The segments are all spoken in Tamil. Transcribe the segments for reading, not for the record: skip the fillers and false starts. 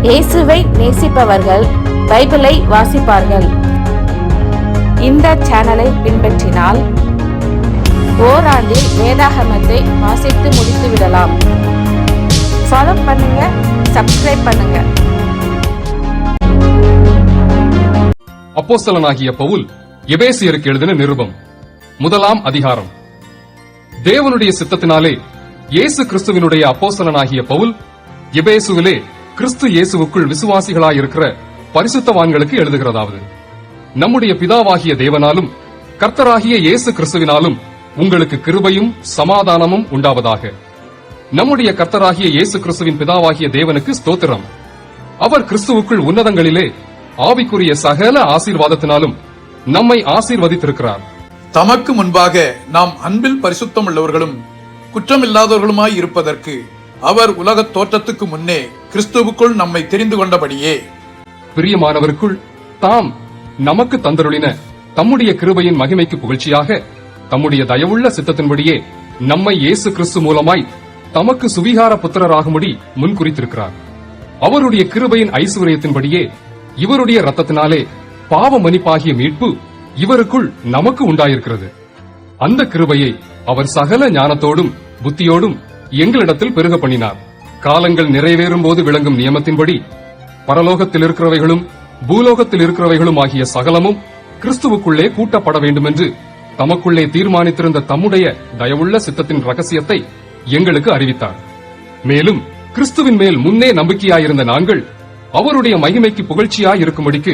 இயேசுவை நேசிப்பவர்கள் பைபிளை வாசிப்பார்கள். இந்த சேனலை பின்பற்றினால் ஓராண்டில் வேதாகமத்தை வாசித்து முடித்து விடலாம். ஃபாலோ பண்ணுங்க, சப்ஸ்கிரைப் பண்ணுங்க. அப்போஸ்தலனாகிய பவுல் எபேசியருக்கு எழுதின நிருபம் 1 அதிகாரம். தேவனுடைய சித்தத்தினாலே இயேசு கிறிஸ்துவினுடைய அப்போஸ்தலனாகிய பவுல் எபேசுவிலே கிறிஸ்து இயேசுவுக்குள் விசுவாசிகளாயிருக்கிற பரிசுத்தவான்களுக்கு எழுதுகிறதாவது: நம்முடைய பிதாவாகிய தேவனாலும் கர்த்தராகிய இயேசு கிறிஸ்துவினாலும் உங்களுக்கு கிருபையும் சமாதானமும் உண்டாவதாக. நம்முடைய கர்த்தராகிய இயேசு கிறிஸ்துவின் பிதாவாகிய தேவனுக்கு ஸ்தோத்திரம். அவர் கிறிஸ்துவுக்குள் உன்னதங்களிலே ஆவிக்குரிய சகல ஆசீர்வாதத்தினாலும் நம்மை ஆசீர்வதித்திருக்கிறார். தமக்கு முன்பாக நாம் அன்பில் பரிசுத்தம் உள்ளவர்களும் குற்றமில்லாதவர்களுமாய் இருப்பதற்கு அவர் உலகத் தோற்றத்துக்கு முன்னே கிறிஸ்துவுக்குள் நம்மை தெரிந்து கொண்டபடியே, பிரியமானவருக்குள் தாம் நமக்கு தந்தருளின தம்முடைய கிருபையின் மகிமைக்கு புகழ்ச்சியாக தம்முடைய தயவுள்ள சித்தத்தின்படியே நம்மை இயேசு கிறிஸ்து மூலமாய் தமக்கு சுவிகார புத்திரராகும்படி முன்குறித்திருக்கிறார். அவருடைய கிருபையின் ஐஸ்வர்யத்தின்படியே இவருடைய இரத்தத்தினாலே பாவ மன்னிப்பாகிய மீட்பு இவருக்குள் நமக்கு உண்டாயிருக்கிறது. அந்த கிருபையை அவர் சகல ஞானத்தோடும் புத்தியோடும் எங்களிடத்தில் பெருக பண்ணினார். காலங்கள் நிறைவேறும் போது விளங்கும் நியமத்தின்படி பரலோகத்தில் இருக்கிறவைகளும் பூலோகத்தில் இருக்கிறவைகளும் ஆகிய சகலமும் கிறிஸ்துவுக்குள்ளே கூட்டப்பட வேண்டுமென்று தமக்குள்ளே தீர்மானித்திருந்த தம்முடைய தயவுள்ள சித்தத்தின் ரகசியத்தை எங்களுக்கு அறிவித்தார். மேலும் கிறிஸ்துவின் மேல் முன்னே நம்பிக்கையாயிருந்த நாங்கள் அவருடைய மகிமைக்கு புகழ்ச்சியாயிருக்கும்படிக்கு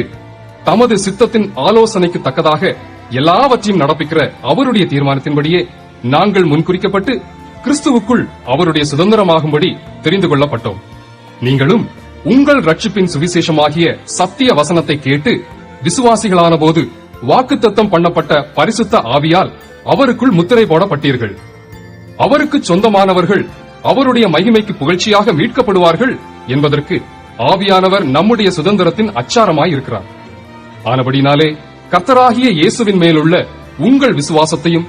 தமது சித்தத்தின் ஆலோசனைக்கு தக்கதாக எல்லாவற்றையும் நடப்பிக்கிற அவருடைய தீர்மானத்தின்படியே நாங்கள் முன்குறிக்கப்பட்டு கிறிஸ்துவுக்குள் அவருடைய சுதந்திரமாகும்படி தெரிந்து கொள்ளப்பட்டோம். நீங்களும் உங்கள் ரட்சிப்பின் சுவிசேஷமாகிய சத்திய வசனத்தை கேட்டு விசுவாசிகளான போது வாக்குத்தத்தம் பண்ணப்பட்ட பரிசுத்த ஆவியால் அவருக்குள் முத்திரை போடப்பட்டீர்கள். அவருக்கு சொந்தமானவர்கள் அவருடைய மகிமைக்கு புகழ்ச்சியாக மீட்கப்படுவார்கள் என்பதற்கு ஆவியானவர் நம்முடைய சுதந்திரத்தின் அச்சாரமாயிருக்கிறார். ஆனபடினாலே கர்த்தராகிய இயேசுவின் மேலுள்ள உங்கள் விசுவாசத்தையும்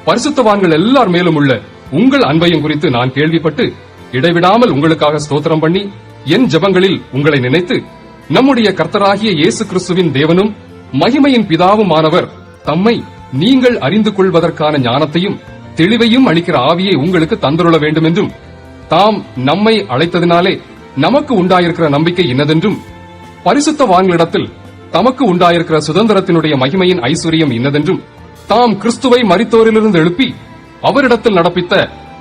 பரிசுத்தவான்கள் எல்லார் மேலும் உள்ள உங்கள் அன்பையும் குறித்து நான் கேள்விப்பட்டு இடைவிடாமல் உங்களுக்காக ஸ்தோத்திரம் பண்ணி என் ஜெபங்களில் உங்களை நினைத்து நம்முடைய கர்த்தராகிய இயேசு கிறிஸ்துவின் தேவனும் மகிமையின் பிதாவுமானவர் தம்மை நீங்கள் அறிந்து கொள்வதற்கான ஞானத்தையும் தெளிவையும் அளிக்கிற ஆவியை உங்களுக்கு தந்துள்ள வேண்டும் என்றும், தாம் நம்மை அழைத்ததினாலே நமக்கு உண்டாயிருக்கிற நம்பிக்கை இன்னதென்றும், பரிசுத்தவான்களிடத்தில் தமக்கு உண்டாயிருக்கிற சுதந்திரத்தினுடைய மகிமையின் ஐஸ்வர்யம் இன்னதென்றும், தாம் கிறிஸ்துவை மரித்தோரிலிருந்து எழுப்பி அவரிடத்தில் நடப்பித்த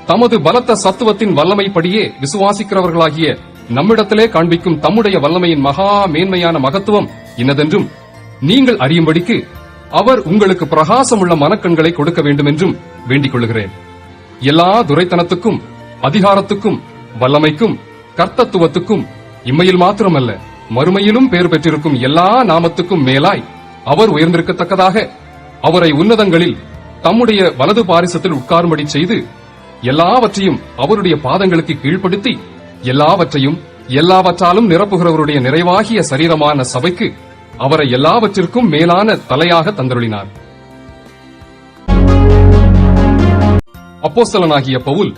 தமது பலத்த சத்துவத்தின் வல்லமைப்படியே விசுவாசிக்கிறவர்களாகிய நம்மிடத்திலே காண்பிக்கும் தம்முடைய வல்லமையின் மகா மேன்மையான மகத்துவம் இன்னதென்றும் நீங்கள் அறியும்படிக்கு அவர் உங்களுக்கு பிரகாசமுள்ள மனக்கண்களை கொடுக்க வேண்டும் என்றும் வேண்டிக் கொள்கிறேன். எல்லா துரைத்தனத்துக்கும் அதிகாரத்துக்கும் வல்லமைக்கும் கர்த்தத்துவத்துக்கும் இம்மையில் மாத்திரமல்ல மறுமையிலும் பெயர் பெற்றிருக்கும் எல்லா நாமத்துக்கும் மேலாய் அவர் உயர்ந்திருக்கத்தக்கதாக அவரை உன்னதங்களில் தம்முடைய வலது பாரிசத்தில் உட்காரும்படி செய்து எல்லாவற்றையும் அவருடைய பாதங்களுக்கு கீழ்ப்படுத்தி எல்லாவற்றையும் எல்லாவற்றாலும் நிரப்புகிறவருடைய நிறைவாகிய சரீரமான சபைக்கு அவரை எல்லாவற்றிற்கும் மேலான தலையாக தந்தருளினார். அப்போஸ்தலனாகிய பவுல்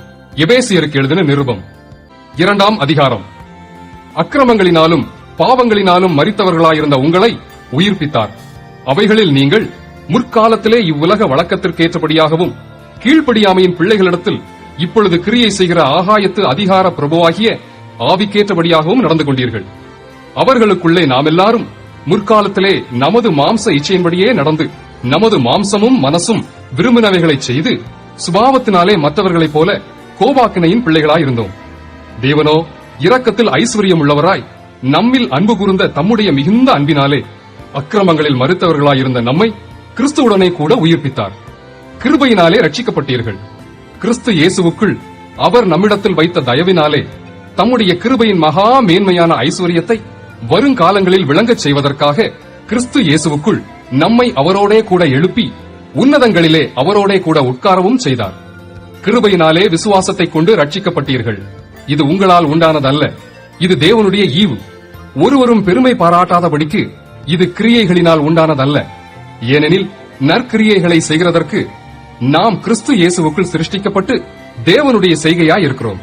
எபேசியருக்கு எழுதின நிருபம் 2 அதிகாரம். அக்கிரமங்களினாலும் பாவங்களினாலும் மரித்தவர்களாயிருந்த உங்களை உயிர்ப்பித்தார். அவைகளில் நீங்கள் முற்காலத்திலே இவ்வுலக வழக்கத்திற்கேற்றபடியாகவும் கீழ்ப்படியாமையின் பிள்ளைகளிடத்தில் இப்பொழுது கிரியை செய்கிற ஆகாயத்து அதிகார பிரபுவாகிய ஆவிக்கேற்றபடியாகவும் நடந்து கொண்டீர்கள். அவர்களுக்குள்ளே நாம் எல்லாரும் முற்காலத்திலே நமது மாம்ச இச்சையின்படியே நடந்து நமது மாம்சமும் மனசும் விரும்பினவைகளைச் செய்து சுபாவத்தினாலே மற்றவர்களைப் போல கோபாக்கினையின் பிள்ளைகளாயிருந்தோம். தேவனோ இரக்கத்தில் ஐஸ்வர்யம் உள்ளவராய் நம்மில் அன்பு கூர்ந்த தம்முடைய மிகுந்த அன்பினாலே அக்கிரமங்களில் மறுத்தவர்களாயிருந்த நம்மை கிறிஸ்துவுடனே கூட உயிர்ப்பித்தார். கிருபையினாலே ரட்சிக்கப்பட்டீர்கள். கிறிஸ்து இயேசுவுக்குள் அவர் நம்மிடத்தில் வைத்த தயவினாலே தம்முடைய கிருபையின் மகா மேன்மையான ஐஸ்வர்யத்தை வருங்காலங்களில் விளங்கச் செய்வதற்காக கிறிஸ்து இயேசுவுக்குள் நம்மை அவரோடே கூட எழுப்பி உன்னதங்களிலே அவரோடே கூட உட்காரவும் செய்தார். கிருபையினாலே விசுவாசத்தை கொண்டு ரட்சிக்கப்பட்டீர்கள். இது உங்களால் உண்டானதல்ல, இது தேவனுடைய ஈவு. ஒருவரும் பெருமை பாராட்டாதபடிக்கு இது கிரியைகளினால் உண்டானதல்ல. ஏனெனில் நற்கிரியைகளை செய்கிறதற்கு நாம் கிறிஸ்து இயேசுவுக்குள் சிருஷ்டிக்கப்பட்டு தேவனுடைய செய்கையாய் இருக்கிறோம்.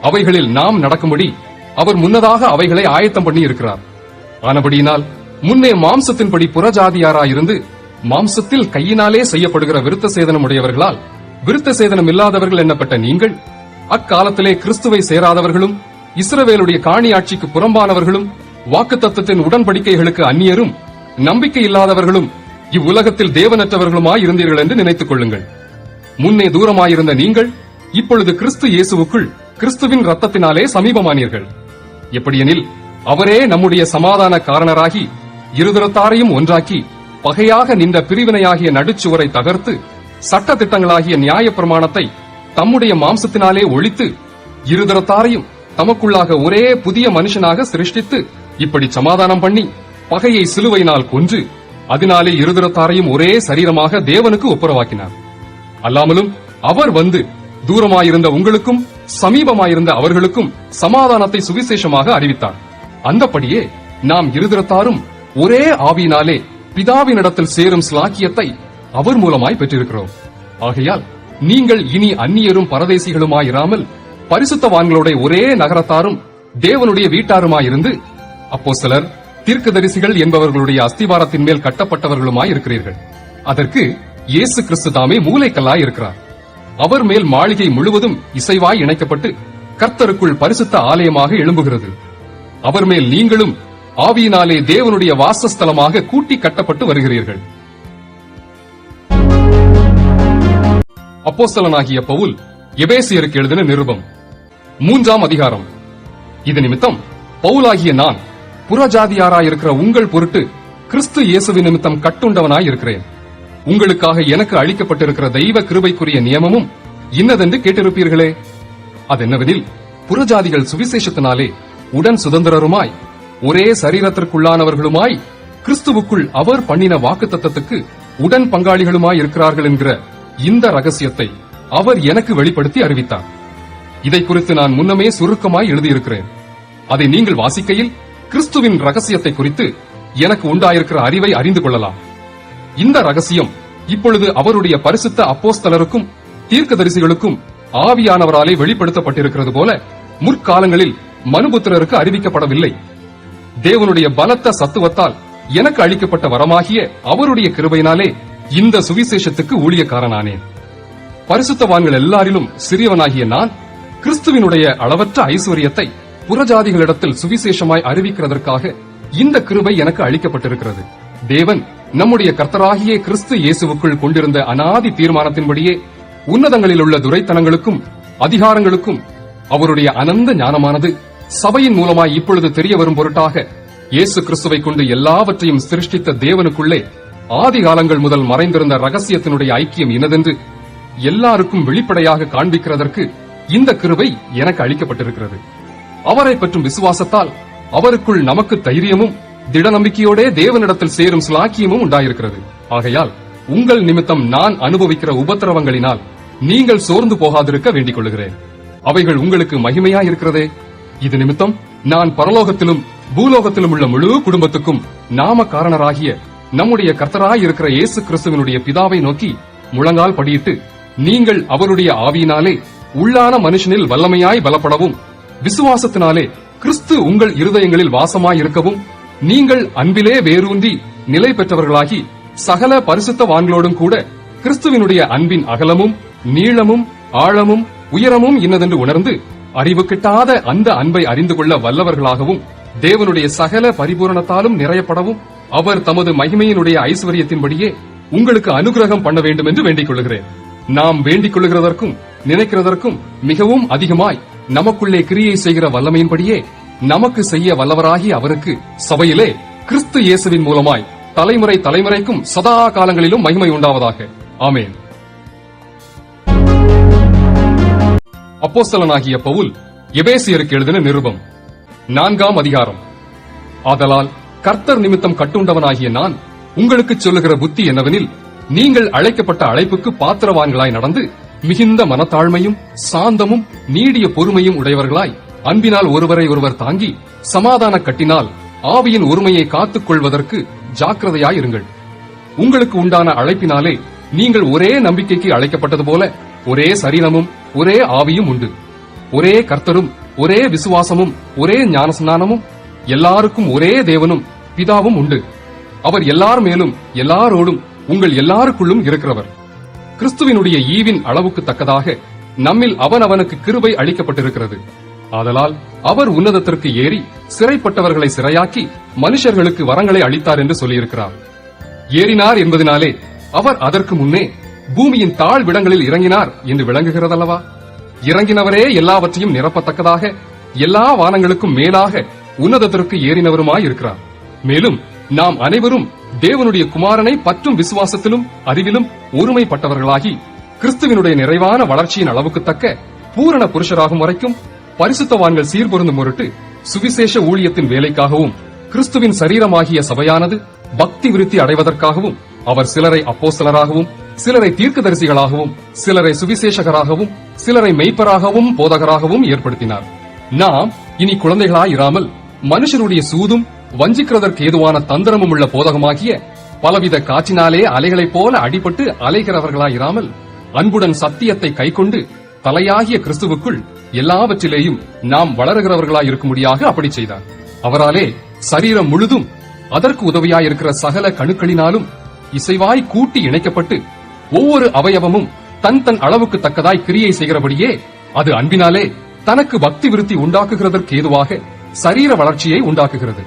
அவைகளில் நாம் நடக்கும்படி அவர் முன்னதாக அவைகளை ஆயத்தம் பண்ணி இருக்கிறார். ஆனபடியினால் முன்னே மாம்சத்தின்படி புறஜாதியாராயிருந்து மாம்சத்தில் கையினாலே செய்யப்படுகிற விருத்த சேதனம் உடையவர்களால் விருத்த சேதனம் இல்லாதவர்கள் என்னப்பட்ட நீங்கள் அக்காலத்திலே கிறிஸ்துவை சேராதவர்களும் இஸ்ரவேலுடைய காணி ஆட்சிக்கு புறம்பானவர்களும் வாக்குத்தத்தத்தின் உடன்படிக்கைகளுக்கு அந்நியரும் நம்பிக்கை இல்லாதவர்களும் இவ்வுலகத்தில் தேவனற்றவர்களுமாய் இருந்தீர்கள் என்று நினைத்துக் கொள்ளுங்கள். முன்னே தூரமாயிருந்த நீங்கள் இப்பொழுது கிறிஸ்து இயேசுவுக்குள் கிறிஸ்துவின் ரத்தத்தினாலே சமீபமானீர்கள். எப்படியெனில் அவரே நம்முடைய சமாதான காரணராகி இருதரத்தாரையும் ஒன்றாக்கி பகையாக நின்ற பிரிவினையாகிய நடுச்சுவரை தகர்த்து சட்ட திட்டங்களாகிய நியாய பிரமாணத்தை தம்முடைய மாம்சத்தினாலே ஒழித்து இருதரத்தாரையும் தமக்குள்ளாக ஒரே புதிய மனுஷனாக சிருஷ்டித்து இப்படி சமாதானம் பண்ணி பகையை சிலுவையினால் கொன்று அதனாலே இருதரத்தாரையும் ஒரே சரீரமாக தேவனுக்கு ஒப்புரவாக்கினார். அல்லாமலும் அவர் வந்து தூரமாயிருந்த உங்களுக்கும் சமீபமாயிருந்த அவர்களுக்கும் சமாதானத்தை சுவிசேஷமாக அறிவித்தார். அந்தப்படியே நாம் இருதரத்தாரும் ஒரே ஆவியினாலே பிதாவினிடத்தில் சேரும் ஸ்லாக்கியத்தை அவர் மூலமாய் பெற்றிருக்கிறோம். ஆகையால் நீங்கள் இனி அந்நியரும் பரதேசிகளுமாயிராமல் பரிசுத்தவான்களோட ஒரே நகரத்தாரும் தேவனுடைய வீட்டாருமாயிருந்து அப்போஸ்தலர் தீர்க்கதரிசிகள் என்பவர்களுடைய அஸ்திவாரத்தின் மேல் கட்டப்பட்டவர்களுமாயிருக்கிறீர்கள். அதற்கு இயேசு கிறிஸ்து தாமே மூலைக்கல்லாய் இருக்கிறார். அவர் மேல் மாளிகை முழுவதும் இசைவாய் இணைக்கப்பட்டு கர்த்தருக்குள் பரிசுத்த ஆலயமாக எழும்புகிறது. அவர் மேல் நீங்களும் ஆவியினாலே தேவனுடைய வாசஸ்தலமாக கூட்டி கட்டப்பட்டு வருகிறீர்கள். அப்போஸ்தலனாகிய பவுல் எபேசியருக்கு எழுதின நிருபம் 3ஆம் அதிகாரம். இது நிமித்தம் பவுலாகிய நான் புறஜாதியாராயிருக்கிற உங்கள் பொருட்டு கிறிஸ்து இயேசுவின் நிமித்தம் கட்டுண்டவனாயிருக்கிறேன். உங்களுக்காக எனக்கு அளிக்கப்பட்டிருக்கிற தெய்வ கிருபைக்குரிய நியமமும் இன்னதென்று கேட்டிருப்பீர்களே. அதென்னவெனில் புறஜாதிகள் சுவிசேஷத்தினாலே உடன் சுதந்திரருமாய் ஒரே சரீரத்திற்குள்ளானவர்களுமாய் கிறிஸ்துவுக்குள் அவர் பண்ணின வாக்குத்தத்தத்துக்கு உடன் பங்காளிகளுமாய் இருக்கிறார்கள் என்கிற இந்த ரகசியத்தை அவர் எனக்கு வெளிப்படுத்தி அறிவித்தார். இதை குறித்து நான் முன்னமே சுருக்கமாய் எழுதியிருக்கிறேன். அதை நீங்கள் வாசிக்கையில் கிறிஸ்துவின் ரகசியத்தை குறித்து எனக்கு உண்டாயிருக்கிற அறிவை அறிந்து கொள்ளலாம். இந்த ரகசியம் இப்பொழுது அவருடைய பரிசுத்த அப்போஸ்தலருக்கும் தீர்க்கதரிசிகளுக்கும் ஆவியானவராலே வெளிப்படுத்தப்பட்டிருக்கிறது போல முற்காலங்களில் மனுபுத்திரருக்கு அறிவிக்கப்படவில்லை. தேவனுடைய பலத்த சத்துவத்தால் எனக்கு அளிக்கப்பட்ட வரமாகிய அவருடைய கிருபையினாலே இந்த சுவிசேஷத்துக்கு ஊழியக்காரனானேன். பரிசுத்தவான்கள் எல்லாரிலும் சிறியவனாகிய நான் கிறிஸ்துவினுடைய அளவற்ற ஐஸ்வர்யத்தை புறஜாதிகளிடத்தில் சுவிசேஷமாய் அறிவிக்கிறதற்காக இந்த கிருபை எனக்கு அளிக்கப்பட்டிருக்கிறது. தேவன் நம்முடைய கர்த்தராகிய கிறிஸ்து இயேசுவுக்குள் கொண்டிருந்த அனாதி தீர்மானத்தின்படியே உன்னதங்களில் உள்ள துரைத்தனங்களுக்கும் அதிகாரங்களுக்கும் அவருடைய அனந்த ஞானமானது சபையின் மூலமாய் இப்பொழுது தெரிய வரும் பொருட்டாக இயேசு கிறிஸ்துவை கொண்டு எல்லாவற்றையும் சிருஷ்டித்த தேவனுக்குள்ளே ஆதி காலங்கள் முதல் மறைந்திருந்த ரகசியத்தினுடைய ஐக்கியம் இனதென்று எல்லாருக்கும் வெளிப்படையாக காண்பிக்கிறதற்கு இந்த கிருபை எனக்கு அளிக்கப்பட்டிருக்கிறது. அவரை பற்றும் விசுவாசத்தால் அவருக்குள் நமக்கு தைரியமும் திட நம்பிக்கையோடே தேவனிடத்தில் சேரும் ஸ்லாக்கியமும் உண்டாயிருக்கிறது. ஆகையால் உங்கள் நிமித்தம் நான் அனுபவிக்கிற உபத்திரவங்களினால் நீங்கள் சோர்ந்து போகாதிருக்க வேண்டிக் கொள்கிறேன். அவைகள் உங்களுக்கு மகிமையாயிருக்கிறதே. இது நிமித்தம் நான் பரலோகத்திலும் பூலோகத்திலும் உள்ள முழு குடும்பத்துக்கும் நாம காரணராகிய நம்முடைய கர்த்தராயிருக்கிற இயேசு கிறிஸ்துவினுடைய பிதாவை நோக்கி முழங்கால் படியிட்டு, நீங்கள் அவருடைய ஆவியினாலே உள்ளான மனுஷனில் வல்லமையாய் பலப்படவும் விசுவாசத்தினாலே கிறிஸ்து உங்கள் இருதயங்களில் வாசமாயிருக்கவும் நீங்கள் அன்பிலே வேரூன்றி நிலை பெற்றவர்களாகி சகல பரிசுத்தவான்களோடும் கூட கிறிஸ்துவினுடைய அன்பின் அகலமும் நீளமும் ஆழமும் உயரமும் இன்னதென்று உணர்ந்து அறிவு கிட்டாத அந்த அன்பை அறிந்து கொள்ள வல்லவர்களாகவும் தேவனுடைய சகல பரிபூரணத்தாலும் நிறையப்படவும் அவர் தமது மகிமையினுடைய ஐஸ்வர்யத்தின்படியே உங்களுக்கு அனுகிரகம் பண்ண வேண்டும் என்று வேண்டிக் கொள்கிறேன். நாம் வேண்டிக் கொள்கிறதற்கும் நினைக்கிறதற்கும் மிகவும் அதிகமாய் நமக்குள்ளே கிரியை செய்கிற வல்லமையின்படியே நமக்கு செய்ய வல்லவராகி அவருக்கு சபையிலே கிறிஸ்து இயேசுவின் மூலமாய் தலைமுறை தலைமுறைக்கும் சதா காலங்களிலும் மகிமை உண்டாவதாக. ஆமென். அப்போஸ்தலனாகிய பவுல் எபேசியருக்கு எழுதின நிருபம் 4ஆம் அதிகாரம். ஆதலால் கர்த்தர் நிமித்தம் கட்டுண்டவனாகிய நான் உங்களுக்கு சொல்லுகிற புத்தி என்னவெனில், நீங்கள் அழைக்கப்பட்ட அழைப்புக்கு பாத்திரவான்களாய் நடந்து மிகுந்த மனத்தாழ்மையும் சாந்தமும் நீடிய பொறுமையும் உடையவர்களாய் அன்பினால் ஒருவரை ஒருவர் தாங்கி சமாதான கட்டினால் ஆவியின் ஒருமையை காத்துக் கொள்வதற்கு ஜாக்கிரதையாயிருங்கள். உங்களுக்கு உண்டான அழைப்பினாலே நீங்கள் ஒரே நம்பிக்கைக்கு அழைக்கப்பட்டது போல ஒரே சரீரமும் ஒரே ஆவியும் உண்டு. ஒரே கர்த்தரும் ஒரே விசுவாசமும் ஒரே ஞானஸ்நானமும் எல்லாருக்கும் ஒரே தேவனும் பிதாவும் உண்டு. அவர் எல்லார் மேலும் எல்லாரோடும் உங்கள் எல்லாருக்குள்ளும் இருக்கிறவர். கிறிஸ்துவினுடைய ஈவின் அளவுக்கு தக்கதாக நம்மில் அவனவனுக்கு கிருபை அளிக்கப்பட்டிருக்கிறது. ஆதலால் அவர் உன்னதத்திற்கு ஏறி சிறைப்பட்டவர்களை சிறையாக்கி மனுஷர்களுக்கு வரங்களை அளித்தார் என்று சொல்லியிருக்கிறார். ஏறினார் என்பதனாலே அவர் அதற்கு முன்னே பூமியின் தாழ்விடங்களில் இறங்கினார் என்று விளங்குகிறதல்லவா? இறங்கினவரே எல்லாவற்றையும் நிரப்பத்தக்கதாக எல்லா வானங்களுக்கும் மேலாக உன்னதத்திற்கு ஏறினவருமாயிருக்கிறார். மேலும் நாம் அனைவரும் தேவனுடைய குமாரனை பற்றும் விசுவாசத்திலும் அறிவிலும் ஒருமைப்பட்டவர்களாகி கிறிஸ்துவினுடைய நிறைவான வளர்ச்சியின் அளவுக்கு தக்க பூரண புருஷராகும் வரைக்கும் பரிசுத்தவான்கள் சீர்பொருந்தும் பொருட்டு சுவிசேஷ ஊழியத்தின் வேலைக்காகவும் கிறிஸ்துவின் சரீரமாகிய சபையானது பக்தி விருத்தி அடைவதற்காகவும் அவர் சிலரை அப்போஸ்தலராகவும் சிலரை தீர்க்கதரிசிகளாகவும் சிலரை சுவிசேஷகராகவும் சிலரை மெய்ப்பராகவும் போதகராகவும் ஏற்படுத்தினார். நாம் இனி குழந்தைகளாயிராமல் மனுஷருடைய சூதும் வஞ்சிக்கிறதற்கு ஏதுவான தந்திரமும் உள்ள போதகமாகிய பலவித காற்றினாலே அலைகளைப் போல அடிபட்டு அலைகிறவர்களாயிராமல் அன்புடன் சத்தியத்தை கைக்கொண்டு தலையாகிய கிறிஸ்துவுக்குள் எல்லாவற்றிலேயும் நாம் வளருகிறவர்களாயிருக்கும்படியாக அப்படி செய்தார். அவராலே சரீரம் முழுதும் அதற்கு உதவியாயிருக்கிற சகல கணுக்களினாலும் இசைவாய் கூட்டி இணைக்கப்பட்டு ஒவ்வொரு அவயவமும் தன் தன் அளவுக்கு தக்கதாய் கிரியை செய்கிறபடியே அது அன்பினாலே தனக்கு பக்தி விருத்தி உண்டாக்குகிறதற்கு ஏதுவாக சரீர வளர்ச்சியை உண்டாக்குகிறது.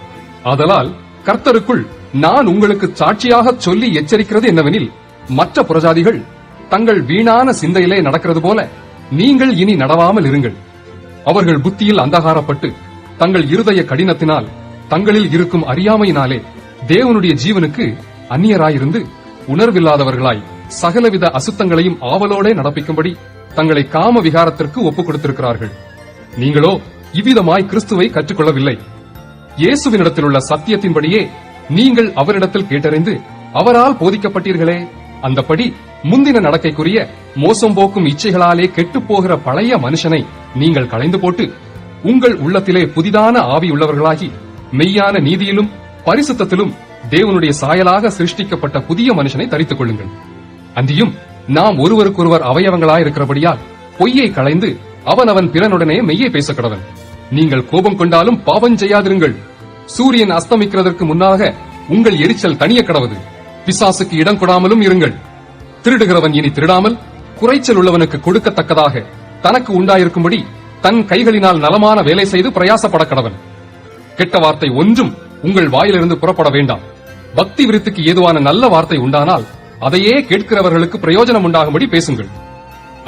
ஆதலால் கர்த்தருக்குள் நான் உங்களுக்கு சாட்சியாக சொல்லி எச்சரிக்கிறது என்னவெனில், மற்ற புறஜாதிகள் தங்கள் வீணான சிந்தையிலே நடக்கிறது போல நீங்கள் இனி நடவாமல் இருங்கள். அவர்கள் புத்தியில் அந்தகாரப்பட்டு தங்கள் இருதய கடினத்தினால் தங்களில் இருக்கும் அறியாமையினாலே தேவனுடைய ஜீவனுக்கு அந்நியராயிருந்து உணர்வில்லாதவர்களாய் சகலவித அசுத்தங்களையும் ஆவலோடே நடப்பிக்கும்படி தங்களை காம விகாரத்திற்கு ஒப்புக் கொடுத்திருக்கிறார்கள். நீங்களோ இவ்விதமாய் கிறிஸ்துவை கற்றுக்கொள்ளவில்லை. இயேசுவினிடத்தில் உள்ள சத்தியத்தின்படியே நீங்கள் அவரிடத்தில் கேட்டறிந்து அவரால் போதிக்கப்பட்டீர்களே. அந்தப்படி முந்தின நடக்கைக்குரிய மோசம் போக்கும் இச்சைகளாலே கெட்டுப்போகிற பழைய மனுஷனை நீங்கள் களைந்து போட்டு உங்கள் உள்ளத்திலே புதிதான ஆவி உள்ளவர்களாகி மெய்யான நீதியிலும் பரிசுத்தத்திலும் தேவனுடைய சாயலாக சிருஷ்டிக்கப்பட்ட புதிய மனுஷனை தரித்துக் கொள்ளுங்கள். அன்றியும் நாம் ஒருவருக்கொருவர் அவயவங்களாயிருக்கிறபடியால் பொய்யை களைந்து அவன் பிறனுடனே மெய்யை பேசக்கடவன். நீங்கள் கோபம் கொண்டாலும் பாவம் செய்யாதிருங்கள். சூரியன் அஸ்தமிக்கிறதற்கு முன்னாக உங்கள் எரிச்சல் தனிய கடவது. பிசாசுக்கு இடம் கொடாமலும் இருங்கள். திருடுகிறவன் இனி திருடாமல் குறைச்சல் உள்ளவனுக்கு கொடுக்கத்தக்கதாக தனக்கு உண்டாயிருக்கும்படி தன் கைகளினால் நலமான வேலை செய்து பிரயாசப்பட கடவன். கெட்ட வார்த்தை ஒன்றும் உங்கள் வாயிலிருந்து புறப்பட வேண்டாம். பக்தி விருத்திக்கு ஏதுவான நல்ல வார்த்தை உண்டானால் அதையே கேட்கிறவர்களுக்கு பிரயோஜனம் உண்டாகும்படி பேசுங்கள்.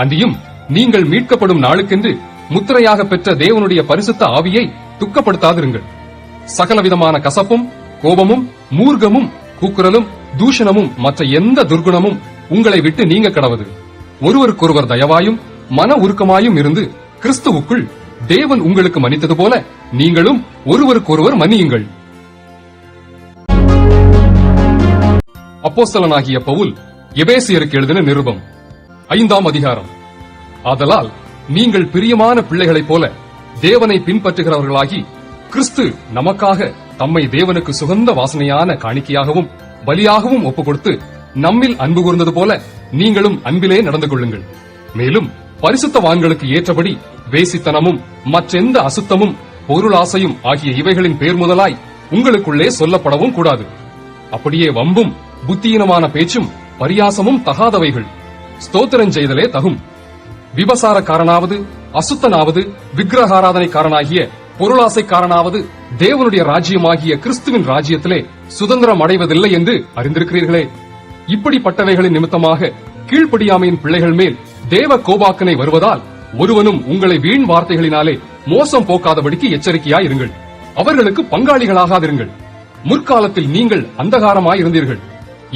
அன்றியும் நீங்கள் மீட்கப்படும் நாளுக்கென்று முத்திரையாக பெற்ற தேவனுடைய பரிசுத்த ஆவியை துக்கப்படுத்தாதிருங்கள். சகலவிதமான கசப்பும் கோபமும் மூர்க்கமும் கூக்குரலும் தூஷணமும் மற்ற எந்த துர்குணமும் உங்களை விட்டு நீங்க கடவது. ஒருவருக்கொருவர் தயவாயும் மன உருக்கமாயும் இருந்து கிறிஸ்துவுக்குள் தேவன் உங்களுக்கு மன்னித்தது போல நீங்களும் ஒருவருக்கொருவர் மன்னியுங்கள். அப்போஸ்தலனாகிய பவுல் எபேசியருக்கு எழுதின நிருபம் 5ஆம் அதிகாரம். ஆதலால் நீங்கள் பிரியமான பிள்ளைகளைப் போல தேவனை பின்பற்றுகிறவர்களாகி கிறிஸ்து நமக்காக தம்மை தேவனுக்கு சுகந்த வாசனையான காணிக்கையாகவும் பலியாகவும் ஒப்புக் கொடுத்து நம்மில் அன்பு கூர்ந்தது போல நீங்களும் அன்பிலே நடந்து கொள்ளுங்கள். மேலும் பரிசுத்தவான்களுக்கு ஏற்றபடி வேசித்தனமும் மற்றெந்த அசுத்தமும் பொருளாசையும் ஆகிய இவைகளின் பேர் முதலாய் உங்களுக்குள்ளே சொல்லப்படவும் கூடாது. அப்படியே வம்பும் புத்தியீனமான பேச்சும் பரியாசமும் தகாதவைகள். ஸ்தோத்திரம் செய்தலே தகும். விபசாரக்காரனாவது அசுத்தனாவது விக்கிரகாராதனைக்காரனாகிய பொருளாசைக்காரனாவது தேவனுடைய ராஜ்யமாகிய கிறிஸ்துவின் ராஜ்யத்திலே சுதந்திரம் அடைவதில்லை என்று அறிந்திருக்கிறீர்களே. இப்படிப்பட்டவைகளின் நிமித்தமாக கீழ்ப்படியாமையின் பிள்ளைகள் மேல் தேவ கோபாக்கனை வருவதால் ஒருவனும் உங்களை வீண் வார்த்தைகளினாலே மோசம் போக்காதபடிக்கு எச்சரிக்கையாயிருங்கள். அவர்களுக்கு பங்காளிகளாகாதிருங்கள். முற்காலத்தில் நீங்கள் அந்தகாரமாயிருந்தீர்கள்,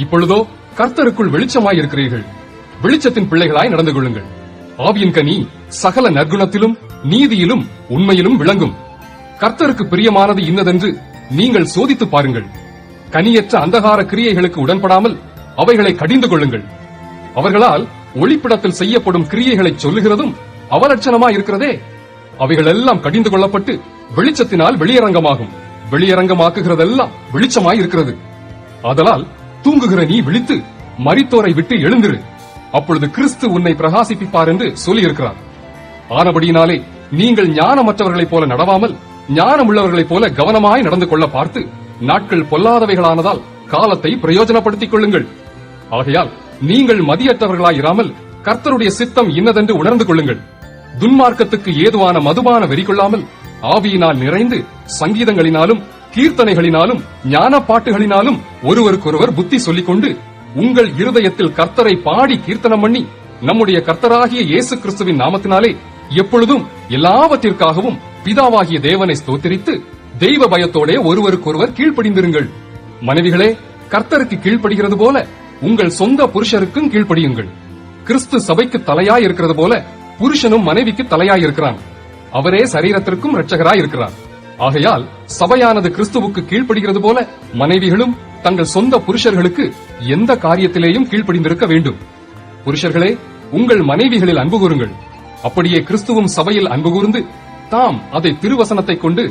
இப்பொழுதோ கர்த்தருக்குள் வெளிச்சமாயிருக்கிறீர்கள். வெளிச்சத்தின் பிள்ளைகளாய் நடந்து கொள்ளுங்கள். ஆவியின் கனி சகல நற்குணத்திலும் நீதியிலும் உண்மையிலும் விளங்கும். கர்த்தருக்கு பிரியமானது இன்னதென்று நீங்கள் சோதித்து பாருங்கள். கனியற்ற அந்தகார கிரியைகளுக்கு உடன்படாமல் அவைகளை கடிந்து கொள்ளுங்கள். அவர்களால் ஒளிப்பிடத்தில் செய்யப்படும் கிரியைகளை சொல்லுகிறதும் அவலட்சணமாயிருக்கிறதே. அவைகளெல்லாம் கடிந்து கொள்ளப்பட்டு வெளிச்சத்தினால் வெளியரங்கமாகும். வெளியரங்கமாக்குகிறதெல்லாம் வெளிச்சமாயிருக்கிறது. ஆதலால் தூங்குகிற நீ விழித்து மரித்தோரை விட்டு எழுந்திரு. அப்பொழுது கிறிஸ்து உன்னை பிரகாசிப்பிப்பார் என்று சொல்லியிருக்கிறார். ஆனபடியினாலே நீங்கள் ஞானமற்றவர்களைப் போல நடவாமல் ஞானமுள்ளவர்களைப் போல கவனமாய் நடந்து கொள்ள பார்த்து நாட்கள் பொல்லாதவைகளானதால் காலத்தை பிரயோஜனப்படுத்திக் கொள்ளுங்கள். ஆகையால் நீங்கள் மதியற்றவர்களாயிராமல் கர்த்தருடைய சித்தம் இன்னதென்று உணர்ந்து கொள்ளுங்கள். துன்மார்க்கத்துக்கு ஏதுவான மதுபான வெறி கொள்ளாமல் ஆவியினால் நிறைந்து சங்கீதங்களினாலும் கீர்த்தனைகளினாலும் ஞான பாட்டுகளினாலும் ஒருவருக்கொருவர் புத்தி சொல்லிக்கொண்டு உங்கள் இருதயத்தில் கர்த்தரை பாடி கீர்த்தனம் பண்ணி நம்முடைய கர்த்தராகிய இயேசு கிறிஸ்துவின் நாமத்தினாலே எப்பொழுதும் எல்லாவற்றிற்காகவும் பிதாவாகிய தேவனை ஸ்தோத்திரித்து தெய்வ பயத்தோடே ஒருவருக்கொருவர் கீழ்ப்படிந்திருங்கள். மனைவிகளே, கர்த்தருக்கு கீழ்ப்படுகிறது போல உங்கள் சொந்த புருஷருக்கும் கீழ்ப்படியுங்கள். கிறிஸ்து சபைக்கு தலையாய் இருக்கிறது போல புருஷனும் மனைவிக்கு தலையாய் இருக்கிறான். அவரே சரீரத்திற்கும் இரட்சகராய் இருக்கிறார். ஆகையால் சபையானது கிறிஸ்துவுக்கு கீழ்ப்படுகிறது போல மனைவிகளும் தங்கள் சொந்த புருஷர்களுக்கு எந்த காரியத்திலேயும் கீழ்ப்படிந்திருக்க வேண்டும். புருஷர்களே, உங்கள் மனைவிகளில் அன்பு கூறுங்கள். அப்படியே கிறிஸ்துவும் சபையில் அன்பு கூர்ந்து தாம் அதை திருவசனத்தைக் கொண்டு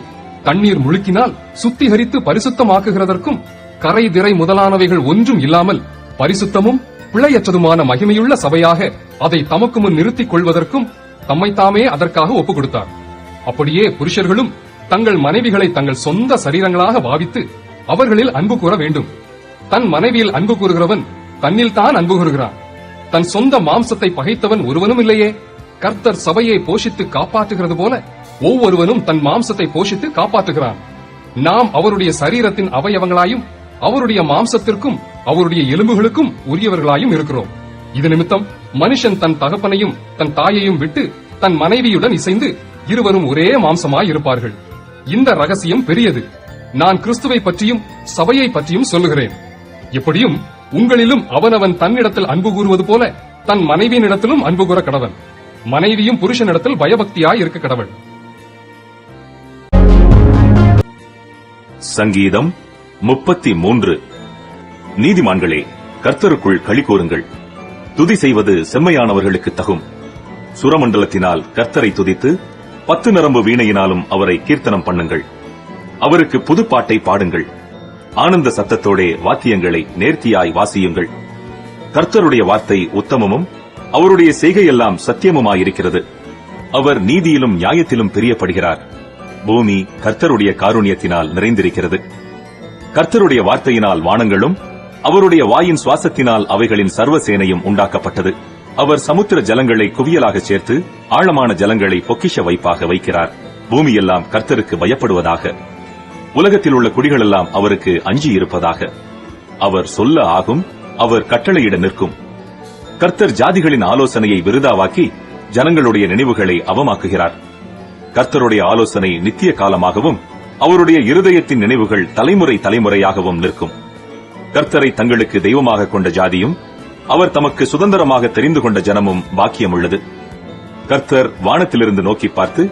தண்ணீர் முழுக்கினால் சுத்திகரித்து பரிசுத்தமாக்குகிறதற்கும் கரை திரை முதலானவைகள் ஒன்றும் இல்லாமல் பரிசுத்தமும் பிழையற்றதுமான மகிமையுள்ள சபையாக அதை தமக்கு முன் நிறுத்திக் கொள்வதற்கும் தம்மைத்தாமே அதற்காக ஒப்புக் கொடுத்தார். அப்படியே புருஷர்களும் தங்கள் மனைவிகளை தங்கள் சொந்த சரீரங்களாக பாவித்து அவர்களில் அன்பு கூற வேண்டும். தன் மனைவியில் அன்பு கூறுகிறவன் தன்னில் தான் அன்பு கூறுகிறான். தன் சொந்த மாம்சத்தை பகைத்தவன் ஒருவனும் இல்லையே. கர்த்தர் சபையை போஷித்து காப்பாற்றுகிறது போல ஒவ்வொருவனும் தன் மாம்சத்தை போஷித்து காப்பாற்றுகிறான். நாம் அவருடைய சரீரத்தின் அவயவங்களாயும் அவருடைய மாம்சத்திற்கும் அவருடைய எலும்புகளுக்கும் உரியவர்களாயும் இருக்கிறோம். இது நிமித்தம் மனுஷன் தன் தகப்பனையும் தன் தாயையும் விட்டு தன் மனைவியுடன் இசைந்து இருவரும் ஒரே மாம்சமாய் இருப்பார்கள். இந்த ரகசியம் பெரியது. நான் கிறிஸ்துவை பற்றியும் சபையை பற்றியும் சொல்லுகிறேன். எப்படியும் உங்களிலும் அவனவன் தன்னிடத்தில் அன்பு கூறுவது போல தன் மனைவியினிடத்திலும் அன்பு கூற கடவன். மனைவியும் புருஷனிடத்தில் பயபக்தியாய் இருக்க கடவள். சங்கீதம் 33. நீதிமான்களே, கர்த்தருக்குள் களி கூறுங்கள். துதி செய்வது செம்மையானவர்களுக்கு தகும். சுரமண்டலத்தினால் கர்த்தரை துதித்து 10 நரம்பு வீணையினாலும் அவரை கீர்த்தனம் பண்ணுங்கள். அவருக்கு புதுப்பாட்டை பாடுங்கள். ஆனந்த சத்தத்தோடே வாத்தியங்களை நேர்த்தியாய் வாசியுங்கள். கர்த்தருடைய வார்த்தை உத்தமமும் அவருடைய செய்கையெல்லாம் சத்தியமுமாயிருக்கிறது. அவர் நீதியிலும் நியாயத்திலும் பிரியப்படுகிறார். பூமி கர்த்தருடைய காருண்யத்தினால் நிறைந்திருக்கிறது. கர்த்தருடைய வார்த்தையினால் வானங்களும் அவருடைய வாயின் சுவாசத்தினால் அவைகளின் சர்வசேனையும் உண்டாக்கப்பட்டது. அவர் சமுத்திர ஜலங்களை குவியலாக சேர்த்து ஆழமான ஜலங்களை பொக்கிஷ வைப்பாக வைக்கிறார். பூமியெல்லாம் கர்த்தருக்கு பயப்படுவதாக. உலகத்தில் உள்ள குடிகளெல்லாம் அவருக்கு அஞ்சியிருப்பதாக. அவர் சொல்ல ஆகும், அவர் கட்டளையிட நிற்கும். கர்த்தர் ஜாதிகளின் ஆலோசனையை விருதாவாக்கி ஜனங்களுடைய நினைவுகளை அவமாக்குகிறார். கர்த்தருடைய ஆலோசனை நித்திய காலமாகவும் அவருடைய இருதயத்தின் நினைவுகள் தலைமுறை தலைமுறையாகவும் நிற்கும். கர்த்தரை தங்களுக்கு தெய்வமாக கொண்ட ஜாதியும் அவர் தமக்கு சுதந்திரமாக தெரிந்து கொண்ட ஜனமும் பாக்கியமுள்ளது. கர்த்தர் வானத்திலிருந்து நோக்கி பார்த்து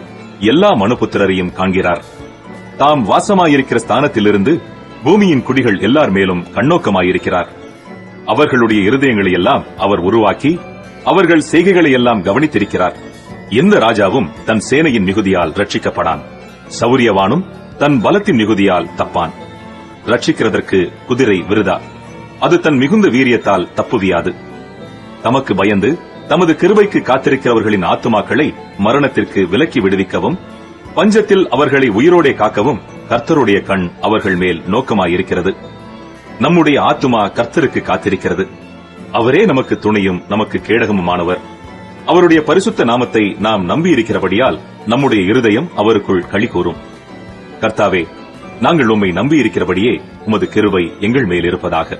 எல்லா மனுபுத்திரரையும் காண்கிறார். தாம் வாசமாயிருக்கிற ஸ்தானத்திலிருந்து பூமியின் குடிகள் எல்லார் மேலும் கண்ணோக்கமாயிருக்கிறார். அவர்களுடைய இருதயங்களை எல்லாம் அவர் உருவாக்கி அவர்கள் செய்கைகளை எல்லாம் கவனித்திருக்கிறார். எந்த ராஜாவும் தன் சேனையின் மிகுதியால் ரட்சிக்கப்படான். சௌரியவானும் தன் பலத்தின் மிகுதியால் தப்பான். ரட்சிக்கிறதற்கு குதிரை விருதா, அது தன் மிகுந்த வீரியத்தால் தப்புவியாது. தமக்கு பயந்து தமது கிருபைக்கு காத்திருக்கிறவர்களின் ஆத்துமாக்களை மரணத்திற்கு விலக்கி விடுவிக்கவும் பஞ்சத்தில் அவர்களை உயிரோடே காக்கவும் கர்த்தருடைய கண் அவர்கள் மேல் நோக்கமாயிருக்கிறது. நம்முடைய ஆத்துமா கர்த்தருக்கு காத்திருக்கிறது. அவரே நமக்கு துணையும் நமக்கு கேடகமுமானவர். அவருடைய பரிசுத்த நாமத்தை நாம் நம்பியிருக்கிறபடியால் நம்முடைய இருதயம் அவருக்குள் களி கூறும். கர்த்தாவே, நாங்கள் உம்மை நம்பியிருக்கிறபடியே உமது கிருபை எங்கள் மேல் இருப்பதாக.